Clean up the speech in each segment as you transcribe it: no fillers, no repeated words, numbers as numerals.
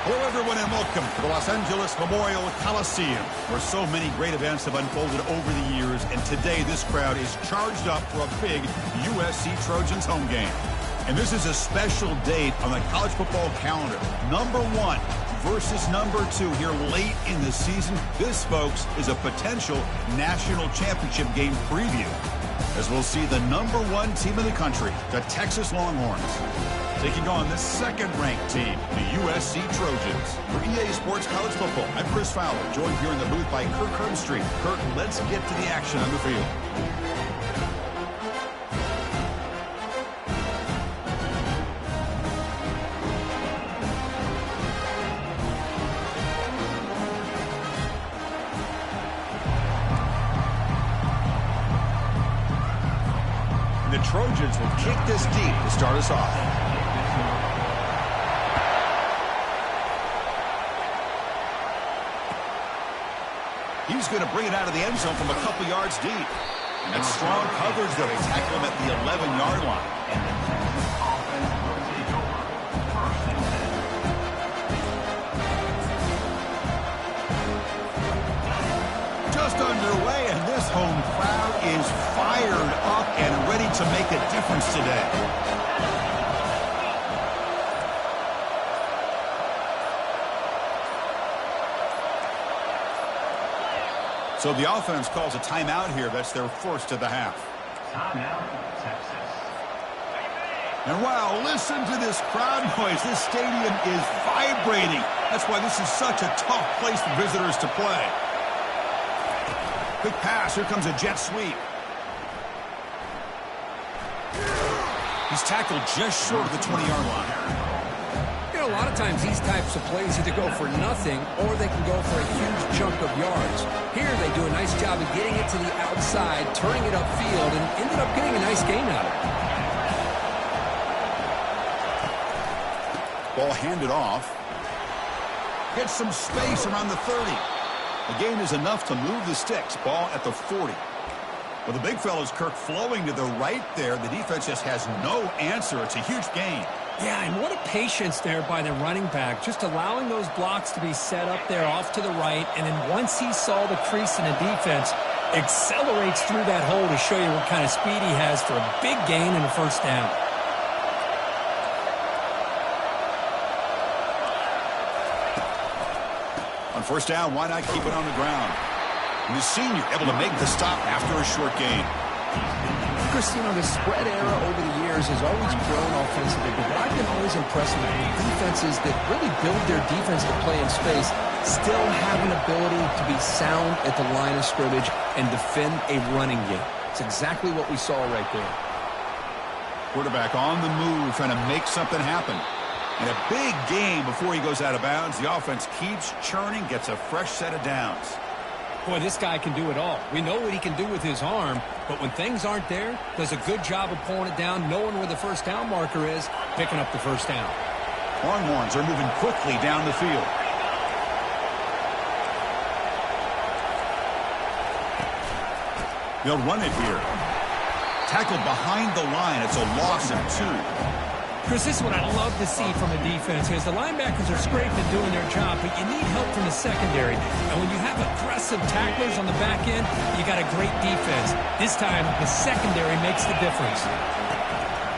Hello, everyone, and welcome to the Los Angeles Memorial Coliseum, where so many great events have unfolded over the years, and today this crowd is charged up for a big USC Trojans home game. And this is a special date on the college football calendar. Number 1 versus number 2 here late in the season. This, folks, is a potential national championship game preview, as we'll see the number 1 team in the country, the Texas Longhorns, taking on the second-ranked team, the USC Trojans. For EA Sports College Football, I'm Chris Fowler, joined here in the booth by Kirk Herbstreit. Kirk, let's get to the action on the field. And the Trojans will kick this deep to start us off. He's going to bring it out of the end zone from a couple yards deep. And that's strong coverage, though. They tackle him at the 11-yard line. Just underway, and this home crowd is fired up and ready to make a difference today. So the offense calls a timeout here. That's their first of the half. Timeout, Texas. And wow, listen to this crowd noise. This stadium is vibrating. That's why this is such a tough place for visitors to play. Quick pass. Here comes a jet sweep. He's tackled just short of the 20-yard line. A lot of times these types of plays either go for nothing or they can go for a huge chunk of yards. Here they do a nice job of getting it to the outside, turning it upfield, and ended up getting a nice gain out of it. Ball handed off. Gets some space around the 30. The gain is enough to move the sticks. Ball at the 40. Well, the big fella's Kirk flowing to the right there. The defense just has no answer. It's a huge gain. Yeah, and what a patience there by the running back, just allowing those blocks to be set up there off to the right, and then once he saw the crease in the defense, accelerates through that hole to show you what kind of speed he has for a big gain and a first down. On first down, why not keep it on the ground? And the senior able to make the stop after a short gain. The spread era over the years has always grown offensively, but what I've been always impressed with defenses that really build their defense to play in space still have an ability to be sound at the line of scrimmage and defend a running game. It's exactly what we saw right there. Quarterback on the move, trying to make something happen. And a big gain before he goes out of bounds. The offense keeps churning, gets a fresh set of downs. Boy, this guy can do it all. We know what he can do with his arm, but when things aren't there, does a good job of pulling it down, knowing where the first down marker is, picking up the first down. Longhorns are moving quickly down the field. They'll run it here. Tackled behind the line. It's a loss of 2. Chris, this is what I love to see from a defense is the linebackers are scraping and doing their job, but you need help from the secondary. And when you have aggressive tacklers on the back end, you got a great defense. This time, the secondary makes the difference.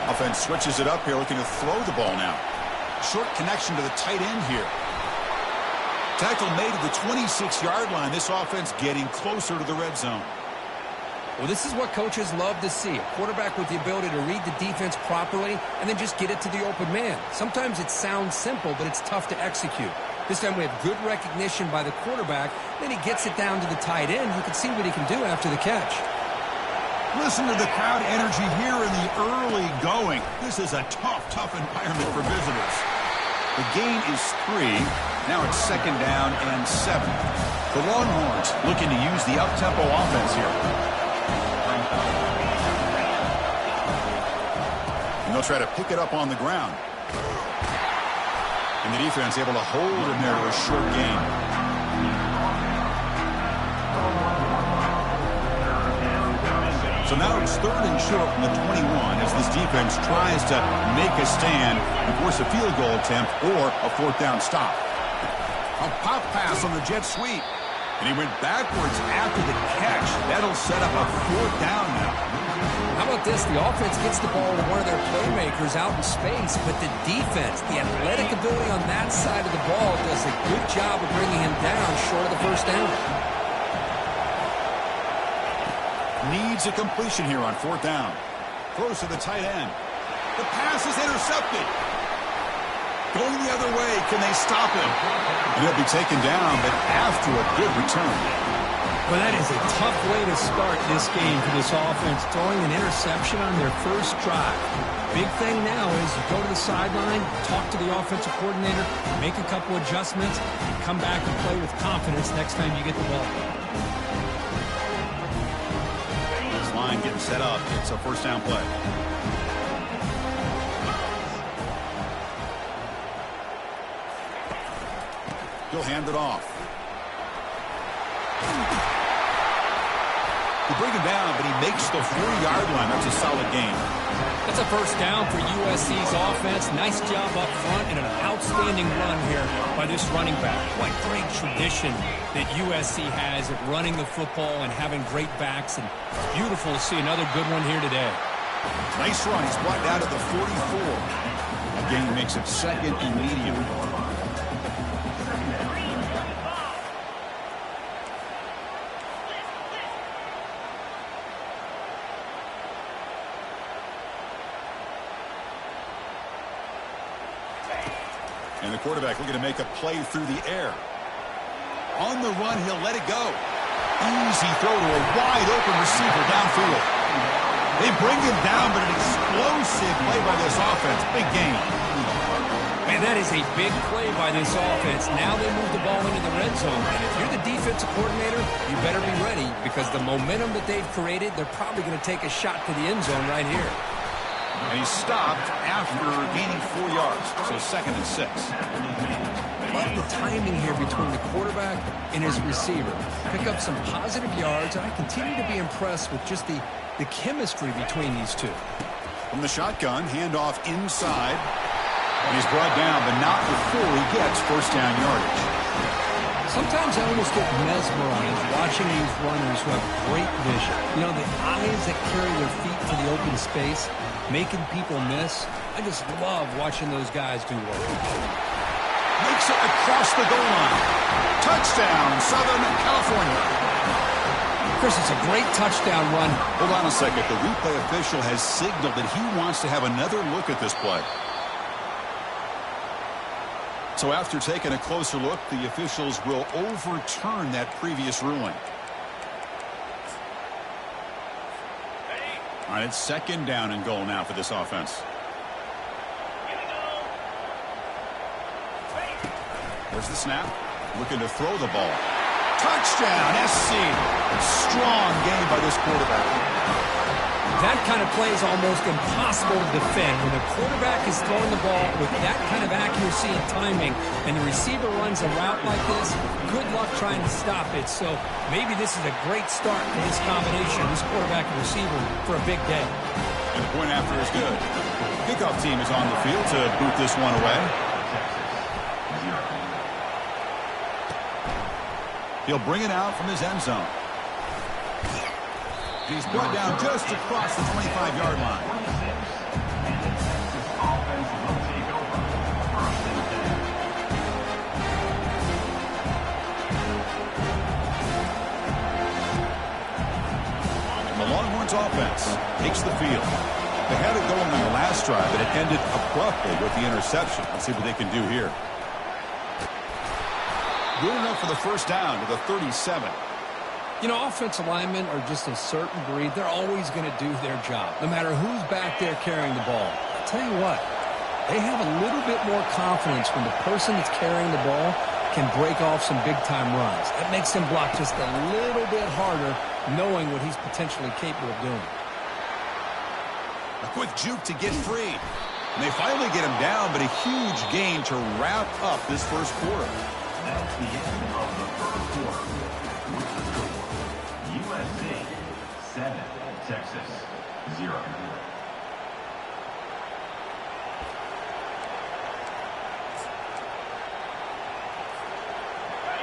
Offense switches it up here, looking to throw the ball now. Short connection to the tight end here. Tackle made at the 26-yard line. This offense getting closer to the red zone. Well, this is what coaches love to see. A quarterback with the ability to read the defense properly and then just get it to the open man. Sometimes it sounds simple, but it's tough to execute. This time we have good recognition by the quarterback. Then he gets it down to the tight end. You can see what he can do after the catch. Listen to the crowd energy here in the early going. This is a tough environment for visitors. The gain is 3. Now it's second down and 7. The Longhorns looking to use the up-tempo offense here. And they'll try to pick it up on the ground. And the defense able to hold him there to a short gain. So now it's 3rd and short from the 21 as this defense tries to make a stand and force a field goal attempt or a 4th down stop. A pop pass on the jet sweep. And he went backwards after the catch. That'll set up a 4th down now. How about this? The offense gets the ball to one of their playmakers out in space, but the defense, the athletic ability on that side of the ball does a good job of bringing him down short of the 1st down. Needs a completion here on 4th down. Throws to the tight end. The pass is intercepted. Going the other way, can they stop him? And he'll be taken down, but after a good return. Well, that is a tough way to start this game for this offense, throwing an interception on their first drive. Big thing now is you go to the sideline, talk to the offensive coordinator, make a couple adjustments, and come back and play with confidence next time you get the ball. This line getting set up. It's a 1st down play. He'll hand it off. They bring him down, but he makes the 40-yard line. That's a solid gain. That's a 1st down for USC's offense. Nice job up front and an outstanding run here by this running back. What great tradition that USC has at running the football and having great backs. And it's beautiful to see another good one here today. Nice run. He's brought down to the 44. That gain makes it 2nd and medium. And the quarterback looking to make a play through the air. On the run, he'll let it go. Easy throw to a wide-open receiver downfield. They bring him down, but an explosive play by this offense. Big gain. Man, that is a big play by this offense. Now they move the ball into the red zone. And if you're the defensive coordinator, you better be ready because the momentum that they've created, they're probably going to take a shot to the end zone right here. And he stopped after gaining 4 yards, so 2nd and 6. Love the timing here between the quarterback and his receiver. Pick up some positive yards, and I continue to be impressed with just the chemistry between these two. From the shotgun, handoff inside. And he's brought down, but not before he gets 1st down yardage. Sometimes I almost get mesmerized watching these runners who have great vision. You know, the eyes that carry their feet to the open space, making people miss. I just love watching those guys do work. Makes it across the goal line. Touchdown, Southern California. Chris, it's a great touchdown run. Hold on a second. The replay official has signaled that he wants to have another look at this play. So after taking a closer look, the officials will overturn that previous ruling. All right, it's 2nd down and goal now for this offense. There's the snap. Looking to throw the ball. Touchdown, SC. Strong game by this quarterback. That kind of play is almost impossible to defend. When the quarterback is throwing the ball with that kind of accuracy and timing, and the receiver runs a route like this, good luck trying to stop it. So maybe this is a great start for this combination, this quarterback and receiver, for a big day. And the point after is good. Kickoff team is on the field to boot this one away. He'll bring it out from his end zone. He's brought down just across the 25-yard line. And the Longhorns offense takes the field. They had it going on the last drive, but it ended abruptly with the interception. Let's see what they can do here. Good enough for the 1st down to the 37. You know, offensive linemen are just a certain breed. They're always going to do their job, no matter who's back there carrying the ball. I'll tell you what, they have a little bit more confidence when the person that's carrying the ball can break off some big-time runs. That makes him block just a little bit harder, knowing what he's potentially capable of doing. A quick juke to get free. And they finally get him down, but a huge gain to wrap up this first quarter. That's the end of the first quarter. USC 7, Texas 0.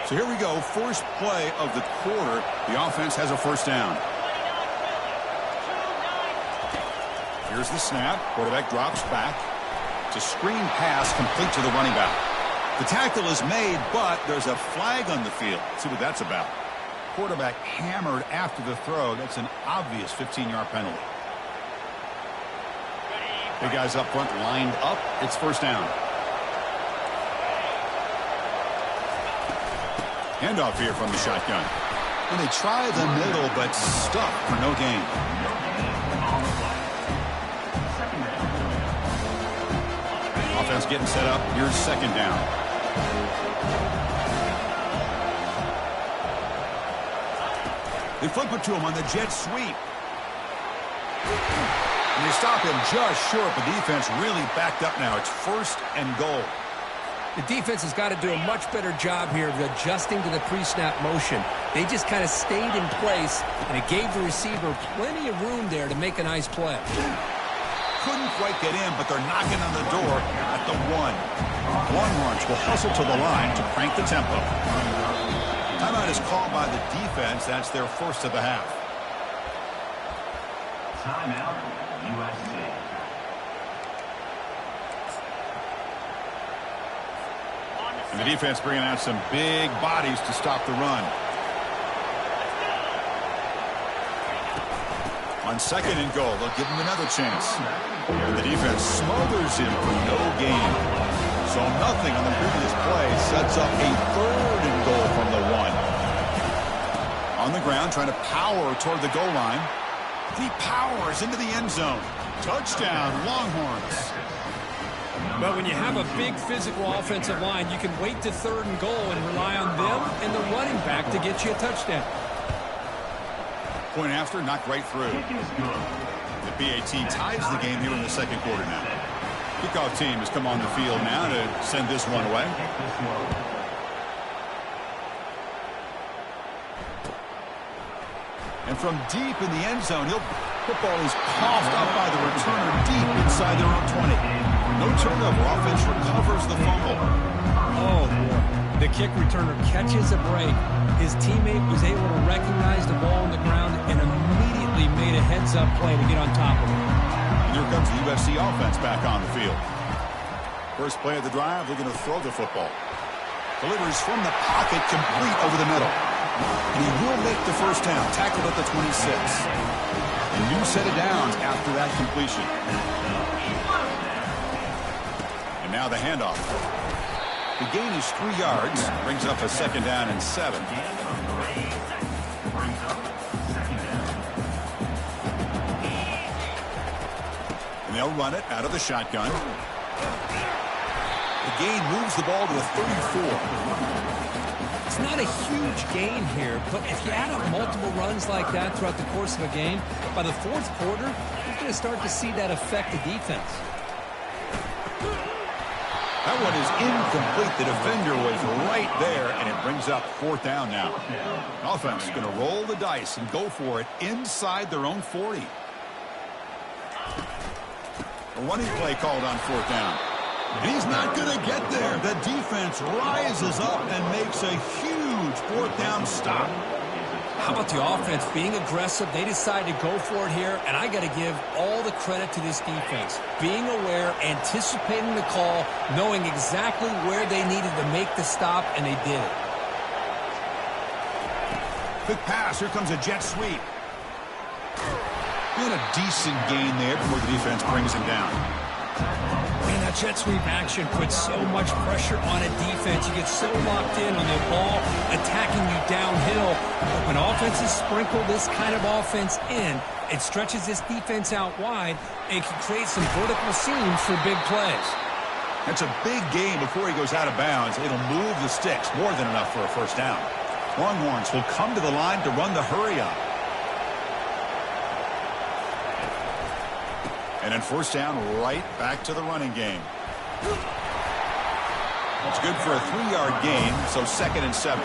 So here we go, first play of the quarter. The offense has a first down. Here's the snap. Quarterback drops back. It's a screen pass complete to the running back. The tackle is made, but there's a flag on the field. Let's see what that's about. Quarterback hammered after the throw. That's an obvious 15-yard penalty. Big guys up front lined up. It's first down. Handoff here from the shotgun. And they try the middle, but stuck for no gain. Offense getting set up. Here's second down. They flip it to him on the jet sweep. And they stop him just short. The defense really backed up now. It's first and goal. The defense has got to do a much better job here of adjusting to the pre-snap motion. They just kind of stayed in place, and it gave the receiver plenty of room there to make a nice play. Couldn't quite get in, but they're knocking on the door at the 1. Longhorns will hustle to the line to crank the tempo. Timeout is called by the defense. That's their first of the half. Timeout, USC. And the defense bringing out some big bodies to stop the run. On second and goal, they'll give him another chance. And the defense smothers him for no gain. So nothing on the previous play sets up a third and goal from the 1. On the ground, trying to power toward the goal line. He powers into the end zone. Touchdown, Longhorns. But when you have a big physical offensive line, you can wait to third and goal and rely on them and the running back to get you a touchdown. Point after, knocked right through. The BAT ties the game here in the second quarter now. Kickoff team has come on the field now to send this one away. And from deep in the end zone, football is coughed up by the returner deep inside their own 20. No turnover. Offense recovers the fumble. Oh, boy. The kick returner catches a break. His teammate was able to recognize the ball on the ground and immediately made a heads-up play to get on top of it. And here comes the USC offense back on the field. First play of the drive, they're going to throw the football. Delivers from the pocket, complete over the middle. And he will make the first down, tackled at the 26. A new set of downs after that completion. And now the handoff. The gain is 3 yards, brings up a second down and 7. And they'll run it out of the shotgun. The gain moves the ball to a 34. It's not a huge gain here, but if you add up multiple runs like that throughout the course of a game, by the fourth quarter, you're going to start to see that affect the defense. That one is incomplete. The defender was right there, and it brings up fourth down now. Offense is going to roll the dice and go for it inside their own 40. A running play called on fourth down. And he's not going to get there. The defense rises up and makes a huge fourth down stop. How about the offense being aggressive? They decide to go for it here, and I got to give all the credit to this defense. Being aware, anticipating the call, knowing exactly where they needed to make the stop, and they did it. Quick pass. Here comes a jet sweep. And a decent gain there before the defense brings him down. Man, that jet sweep action puts so much pressure on a defense. You get so locked in on the ball attacking you downhill. But when offenses sprinkle this kind of offense in, it stretches this defense out wide and can create some vertical seams for big plays. That's a big gain before he goes out of bounds. It'll move the sticks, more than enough for a first down. Longhorns will come to the line to run the hurry-up. And then first down, right back to the running game. It's good for a 3-yard gain, so second and 7.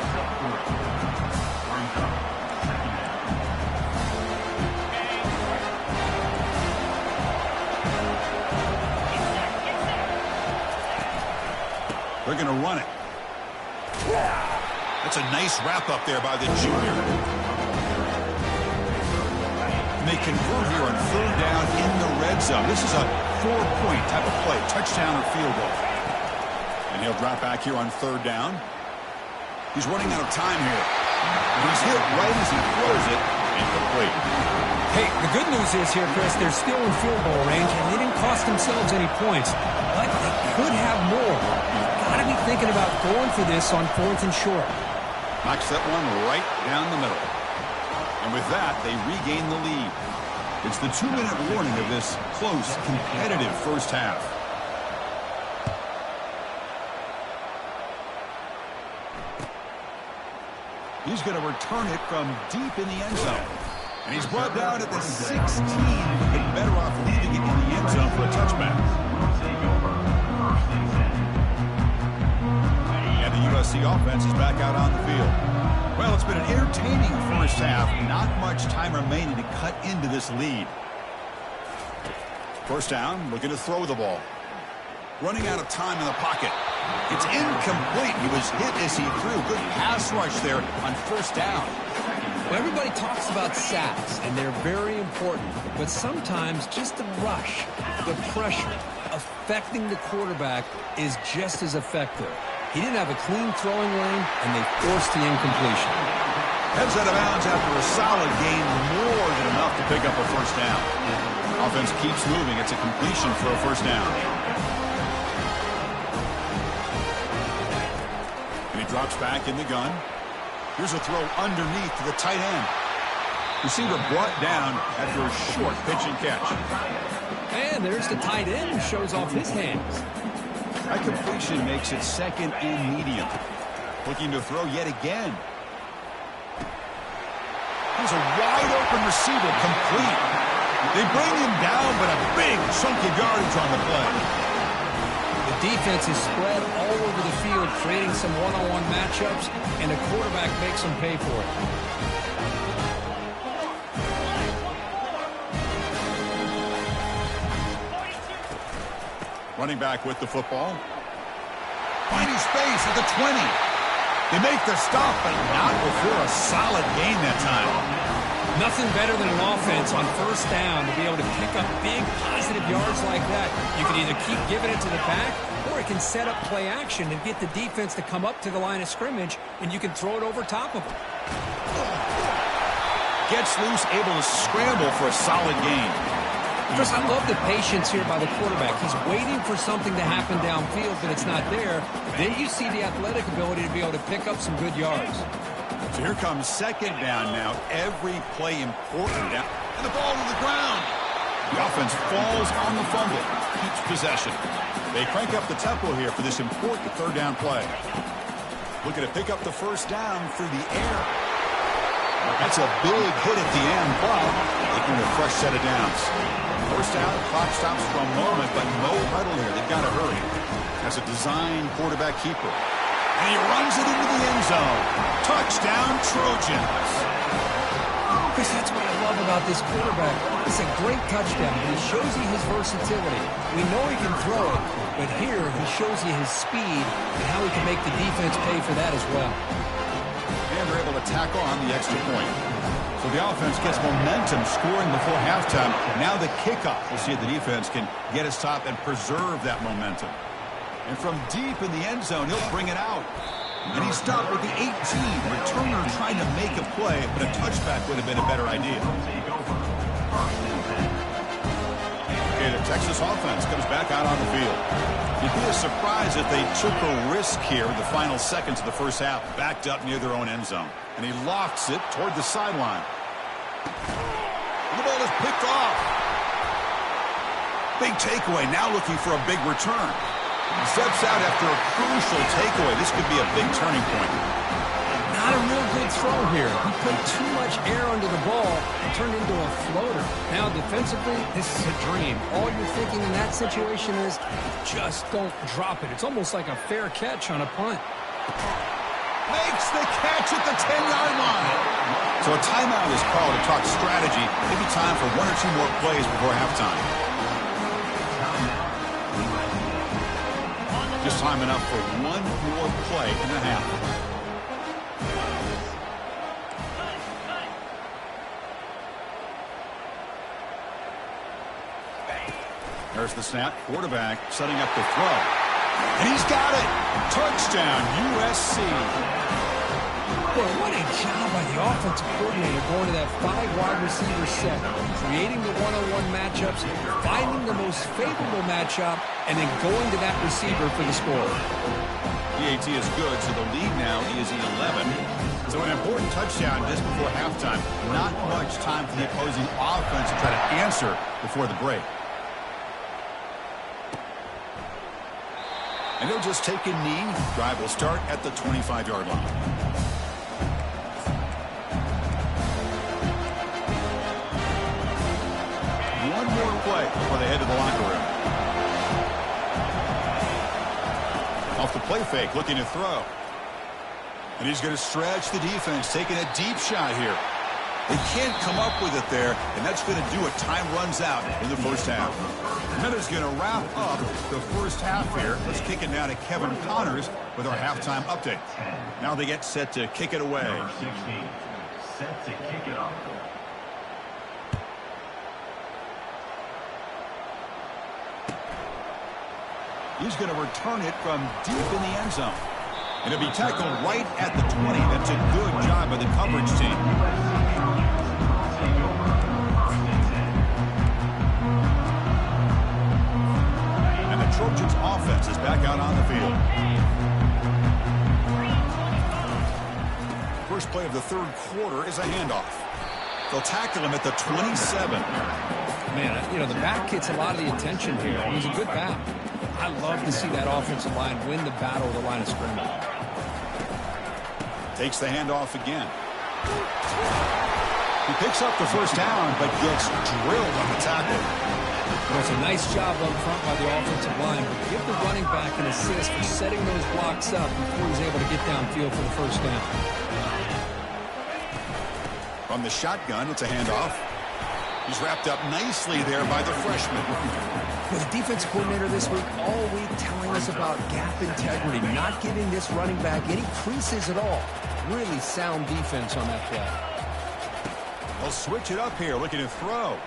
They're going to run it. It's a nice wrap-up there by the junior. And they convert here on third down in the red zone. This is a 4-point type of play, touchdown or field goal. And he'll drop back here on third down. He's running out of time here. And he's hit right as he throws it, incomplete. Hey, the good news is here, Chris, they're still in field goal range, and they didn't cost themselves any points. But they could have more. You've got to be thinking about going for this on 4th and short. Knocks that one right down the middle. And with that, they regain the lead. It's the 2-minute warning of this close, competitive first half. He's going to return it from deep in the end zone. And he's brought down at the 16. Been better off leaving it in the end zone for a touchback. And the USC offense is back out on the field. Well, it's been an entertaining first half. Not much time remaining to cut into this lead. First down, looking to throw the ball. Running out of time in the pocket. It's incomplete. He was hit as he threw. Good pass rush there on first down. Well, everybody talks about sacks, and they're very important. But sometimes just the rush, the pressure, affecting the quarterback is just as effective. He didn't have a clean throwing lane, and they forced the incompletion. Heads out of bounds after a solid gain, more than enough to pick up a first down. Offense keeps moving. It's a completion for a first down. And he drops back in the gun. Here's a throw underneath to the tight end. Receiver brought down after a short pitch and catch. And there's the tight end who shows off his hands. That completion makes it second and medium. Looking to throw yet again. Here's a wide open receiver, complete. They bring him down, but a big chunk of yardage on the play. The defense is spread all over the field, creating some one-on-one matchups, and the quarterback makes them pay for it. Running back with the football. Finding space at the 20. They make the stop, but not before a solid gain that time. Nothing better than an offense on first down to be able to pick up big positive yards like that. You can either keep giving it to the back, or it can set up play action and get the defense to come up to the line of scrimmage, and you can throw it over top of them. Gets loose, able to scramble for a solid gain. Chris, I love the patience here by the quarterback. He's waiting for something to happen downfield, but it's not there. Then you see the athletic ability to be able to pick up some good yards. So here comes second down now. Every play important down. And the ball to the ground. The offense falls on the fumble. Keeps possession. They crank up the tempo here for this important third down play. Looking to pick up the first down through the air. That's a big hit at the end, but taking a fresh set of downs. First down, clock stops for a moment, but no huddle here. They've got to hurry. As a design quarterback keeper. And he runs it into the end zone. Touchdown, Trojans. Chris, that's what I love about this quarterback. It's a great touchdown. He shows you his versatility. We know he can throw it, but here he shows you his speed and how he can make the defense pay for that as well. And they're able to tack on the extra point. So the offense gets momentum scoring before halftime. Now the kickoff. We'll see if the defense can get a stop and preserve that momentum. And from deep in the end zone, he'll bring it out. And he stopped with the 18. Returner trying to make a play, but a touchback would have been a better idea. Okay, the Texas offense comes back out on the field. It'd be a surprise if they took a risk here in the final seconds of the first half, backed up near their own end zone. And he lofts it toward the sideline. And the ball is picked off. Big takeaway, now looking for a big return. He steps out after a crucial takeaway. This could be a big turning point. Not a real good throw here. He put too much air under the ball and turned into a floater. Now, defensively, this is a dream. All you're thinking in that situation is just don't drop it. It's almost like a fair catch on a punt. Makes the catch at the 10-yard line. So a timeout is called to talk strategy. Maybe time for one or two more plays before halftime. Just time enough for one more play in the half. There's the snap. Quarterback setting up the throw. And he's got it. Touchdown, USC. Boy, what a job by the offensive coordinator going to that 5 wide receiver set, creating the one-on-one matchups, finding the most favorable matchup, and then going to that receiver for the score. PAT is good, so the lead now is 11. So an important touchdown just before halftime. Not much time for the opposing offense to try to answer before the break. And he'll just take a knee. Drive will start at the 25-yard line. One more play before they head to the locker room. Off the play fake, looking to throw. And he's going to stretch the defense, taking a deep shot here. They can't come up with it there, and that's going to do it. Time runs out in the first half. Miller's going to wrap up the first half here. Let's kick it now to Kevin Connors with our halftime update. Now they get set to kick it away. Number 16, set to kick it off. He's going to return it from deep in the end zone. And it'll be tackled right at the 20. That's a good job by the coverage team. And the Trojans offense is back out on the field. First play of the third quarter is a handoff. They'll tackle him at the 27. Man, you know, the back gets a lot of the attention here. He's a good back. I love to see that offensive line win the battle of the line of scrimmage. Takes the handoff again. He picks up the first down, but gets drilled on the tackle. Well, it's a nice job up front by the offensive line, but give the running back an assist for setting those blocks up before he's able to get downfield for the first down. From the shotgun, it's a handoff. He's wrapped up nicely there by the freshman. Well, the defense coordinator this week all week telling us about gap integrity, not giving this running back any creases at all. Really sound defense on that play. They'll switch it up here, looking to throw.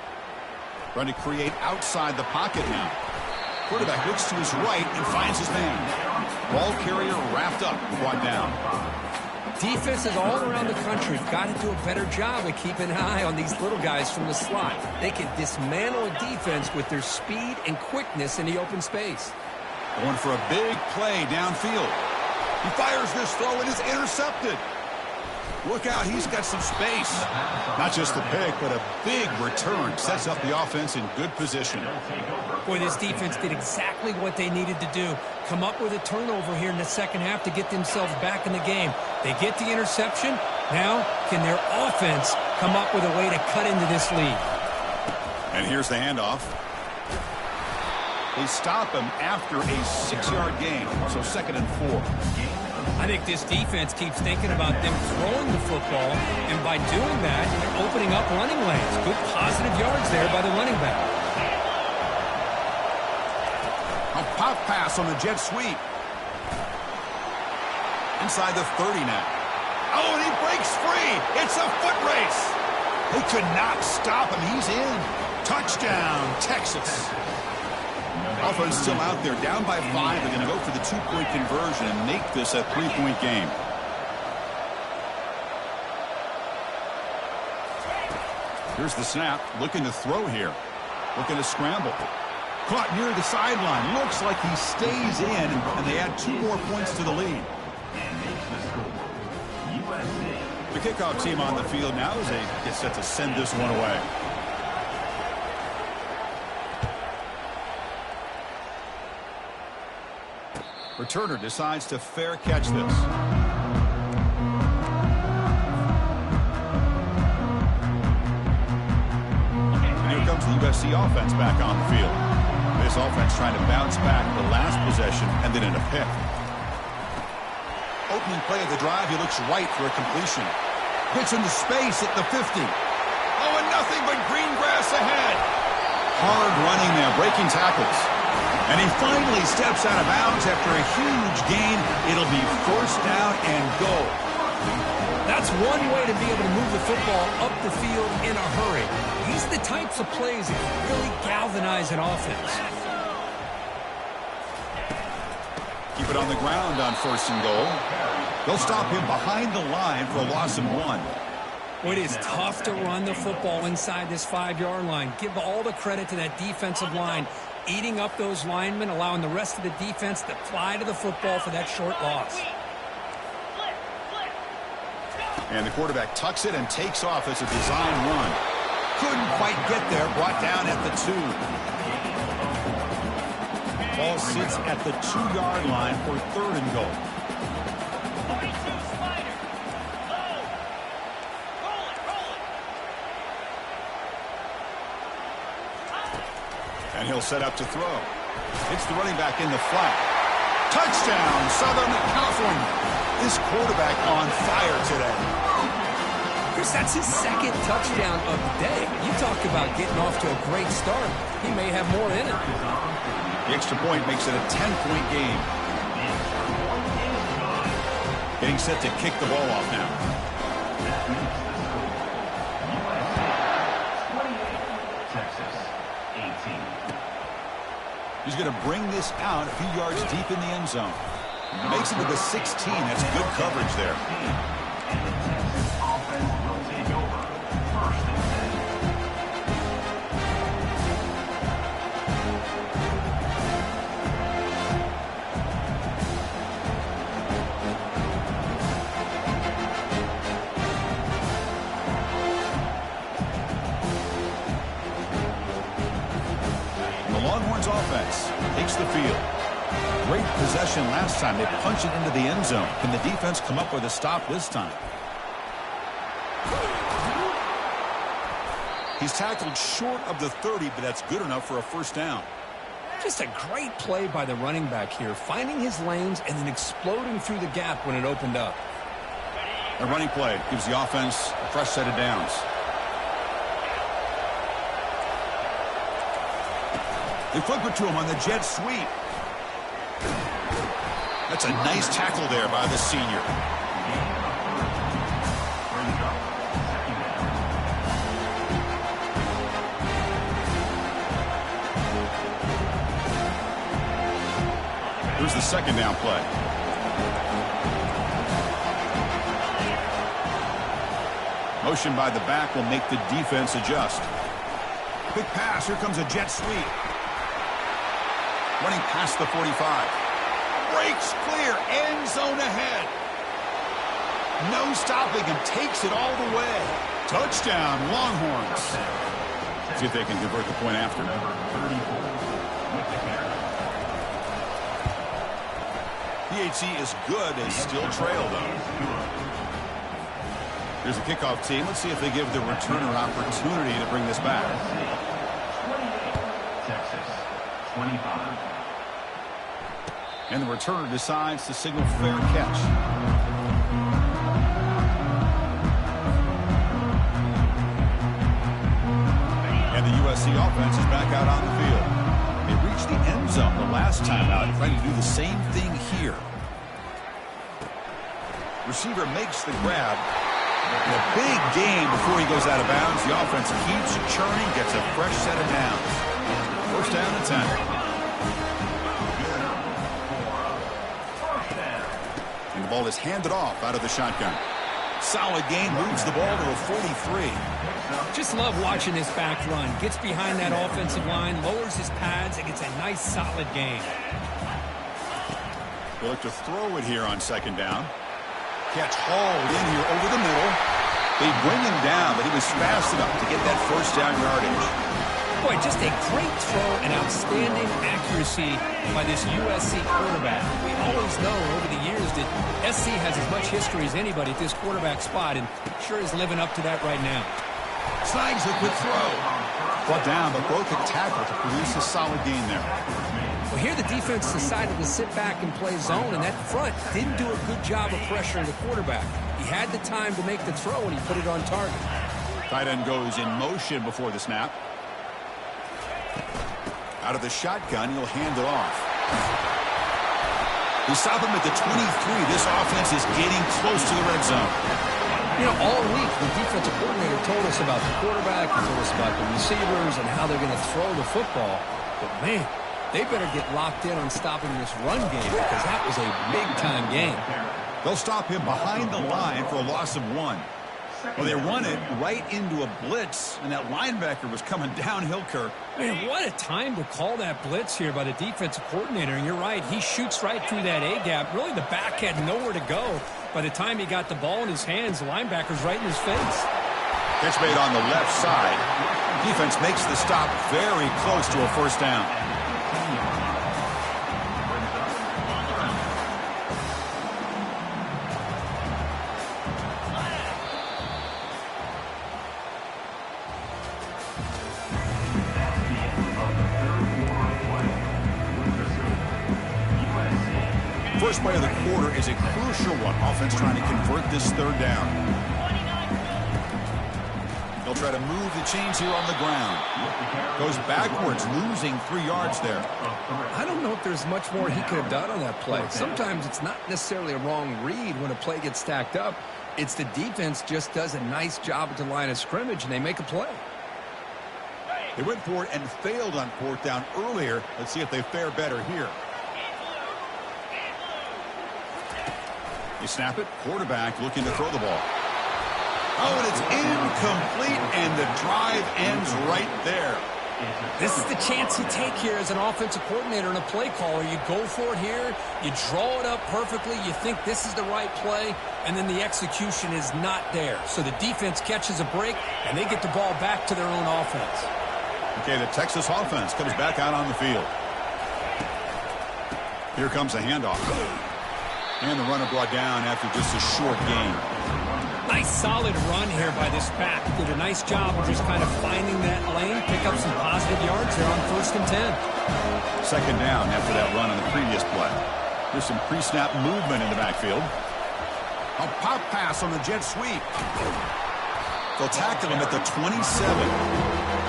Trying to create outside the pocket now. Quarterback looks to his right and finds his man. Ball carrier wrapped up, brought down. Defenses all around the country got to do a better job of keeping an eye on these little guys from the slot. They can dismantle a defense with their speed and quickness in the open space. Going for a big play downfield. He fires this throw and is intercepted. Look out, he's got some space. Not just the pick, but a big return. Sets up the offense in good position. Boy, this defense did exactly what they needed to do. Come up with a turnover here in the second half to get themselves back in the game. They get the interception. Now, can their offense come up with a way to cut into this lead? And here's the handoff. They stop him after a 6-yard gain, so 2nd and 4. I think this defense keeps thinking about them throwing the football, and by doing that, they're opening up running lanes. Good positive yards there by the running back. A pop pass on the jet sweep. Inside the 30 now. Oh, and he breaks free. It's a foot race. They could not stop him. He's in. Touchdown, Texas. Offense still out there, down by 5. They're going to go for the 2-point conversion and make this a 3-point game. Here's the snap. Looking to throw here. Looking to scramble. Caught near the sideline. Looks like he stays in, and they add 2 more points to the lead. The kickoff team on the field now as they get set to send this one away. Returner decides to fair catch this. And here comes the USC offense back on the field. This offense trying to bounce back the last possession and then in a pick. Opening play of the drive, he looks right for a completion. Gets into space at the 50. Oh, and nothing but green grass ahead. Hard running there, breaking tackles. And he finally steps out of bounds after a huge gain. It'll be first down and goal. That's one way to be able to move the football up the field in a hurry. These are the types of plays that can really galvanize an offense. Keep it on the ground on 1st and goal. They'll stop him behind the line for a loss of 1. It is tough to run the football inside this 5-yard line. Give all the credit to that defensive line, eating up those linemen, allowing the rest of the defense to fly to the football for that short loss. And the quarterback tucks it and takes off as a design run. Couldn't quite get there, brought down at the 2. Ball sits at the 2-yard line for 3rd and goal. And he'll set up to throw. It's the running back in the flat. Touchdown, Southern California. This quarterback on fire today. Chris, that's his 2nd touchdown of the day. You talked about getting off to a great start. He may have more in it. The extra point makes it a 10-point game. Getting set to kick the ball off now. Texas, 18. He's going to bring this out a few yards deep in the end zone. Makes it to the 16. That's good coverage there. And the Texas offense will take over. 1st and 10. The Longhorns offense takes the field. Great possession last time. They punch it into the end zone. Can the defense come up with a stop this time? He's tackled short of the 30, but that's good enough for a 1st down. Just a great play by the running back here, finding his lanes and then exploding through the gap when it opened up. A running play gives the offense a fresh set of downs. They flip it to him on the jet sweep. That's a nice tackle there by the senior. Here's the 2nd down play. Motion by the back will make the defense adjust. Quick pass. Here comes a jet sweep. Running past the 45. Breaks clear. End zone ahead. No stopping him. Takes it all the way. Touchdown, Longhorns. See if they can convert the point after. PHC is good and still trail, though. Here's the kickoff team. Let's see if they give the returner opportunity to bring this back. Texas, 25. And the returner decides to signal fair catch. And the USC offense is back out on the field. They reached the end zone the last time out, trying to do the same thing here. Receiver makes the grab. And a big gain before he goes out of bounds. The offense keeps churning, gets a fresh set of downs. 1st down and 10. And the ball is handed off out of the shotgun. Solid gain, moves the ball to a 43. Just love watching this back run. Gets behind that offensive line, lowers his pads, and gets a nice solid gain. They look to throw it here on 2nd down. Catch hauled in here over the middle. They bring him down, but he was fast enough to get that 1st down yardage. Boy, just a great throw and outstanding accuracy by this USC quarterback. We always know over the years that SC has as much history as anybody at this quarterback spot, and sure is living up to that right now. Snags a quick throw. Brought down, but broke a tackle to produce a solid gain there. Well, here the defense decided to sit back and play zone, and that front didn't do a good job of pressuring the quarterback. He had the time to make the throw, and he put it on target. Tight end goes in motion before the snap. Out of the shotgun, he'll hand it off. We stop him at the 23. This offense is getting close to the red zone. You know, all week, the defensive coordinator told us about the quarterback, he told us about the receivers and how they're going to throw the football. But, man, they better get locked in on stopping this run game because that was a big-time game. They'll stop him behind the line for a loss of 1. Well, they run it right into a blitz, and that linebacker was coming downhill, Kirk. Man, what a time to call that blitz here by the defensive coordinator. And you're right, he shoots right through that A-gap. Really, the back had nowhere to go. By the time he got the ball in his hands, the linebacker's right in his face. Catch made on the left side. Defense makes the stop very close to a first down. First play of the quarter is a crucial one. Offense trying to convert this third down. They'll try to move the chains here on the ground. Goes backwards, losing 3 yards there. I don't know if there's much more he could have done on that play. Sometimes it's not necessarily a wrong read when a play gets stacked up. It's the defense just does a nice job at the line of scrimmage, and they make a play. They went for it and failed on fourth down earlier. Let's see if they fare better here. They snap it. Quarterback looking to throw the ball. Oh, and it's incomplete, and the drive ends right there. This is the chance you take here as an offensive coordinator and a play caller. You go for it here. You draw it up perfectly. You think this is the right play, and then the execution is not there. So the defense catches a break, and they get the ball back to their own offense. Okay, the Texas offense comes back out on the field. Here comes a handoff. And the runner brought down after just a short gain. Nice solid run here by this back. Did a nice job of just kind of finding that lane, pick up some positive yards there on 1st and 10. Second down after that run on the previous play. There's some pre-snap movement in the backfield. A pop pass on the jet sweep. They'll tackle him at the 27.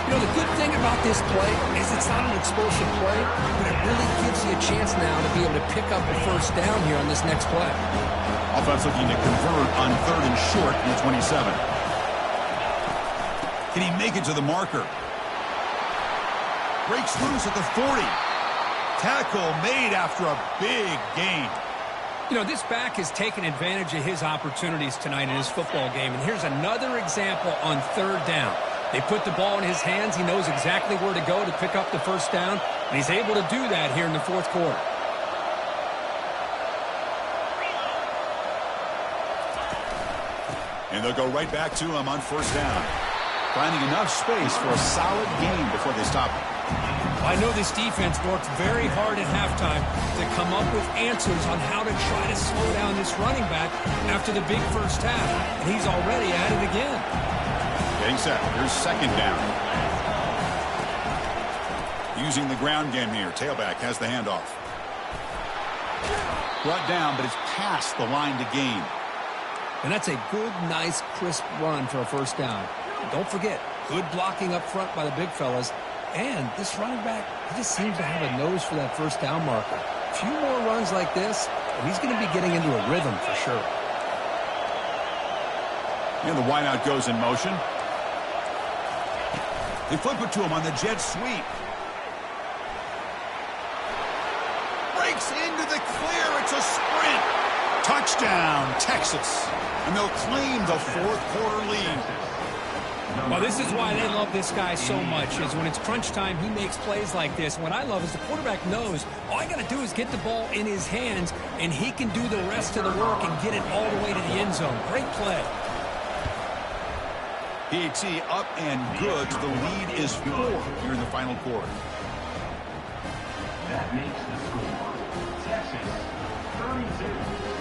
You know, the good thing about this play is it's not an explosive play, but it really gives you a chance now to be able to pick up a first down here on this next play. Offense looking to convert on 3rd and short from the 27. Can he make it to the marker? Breaks loose at the 40. Tackle made after a big gain. You know, this back has taken advantage of his opportunities tonight in his football game. And here's another example on 3rd down. They put the ball in his hands. He knows exactly where to go to pick up the first down. And he's able to do that here in the 4th quarter. And they'll go right back to him on 1st down. Finding enough space for a solid gain before they stop him. I know this defense worked very hard at halftime to come up with answers on how to try to slow down this running back after the big first half. And he's already at it again. Getting set. Here's 2nd down. Using the ground game here. Tailback has the handoff. Brought down, but it's past the line to gain. And that's a good, nice, crisp run for a first down. And don't forget, good blocking up front by the big fellas. And this running back, he just seems to have a nose for that first down marker. A few more runs like this, and he's going to be getting into a rhythm for sure. And the wideout goes in motion. They flip it to him on the jet sweep. Breaks into the clear. It's a sprint. Touchdown, Texas. And they'll claim the 4th quarter lead. Well, this is why they love this guy so much, is when it's crunch time, he makes plays like this. What I love is the quarterback knows all I got to do is get the ball in his hands, and he can do the rest of the work and get it all the way to the end zone. Great play. PAT up and good. The lead is 4 here in the final quarter. That makes the score Texas 32.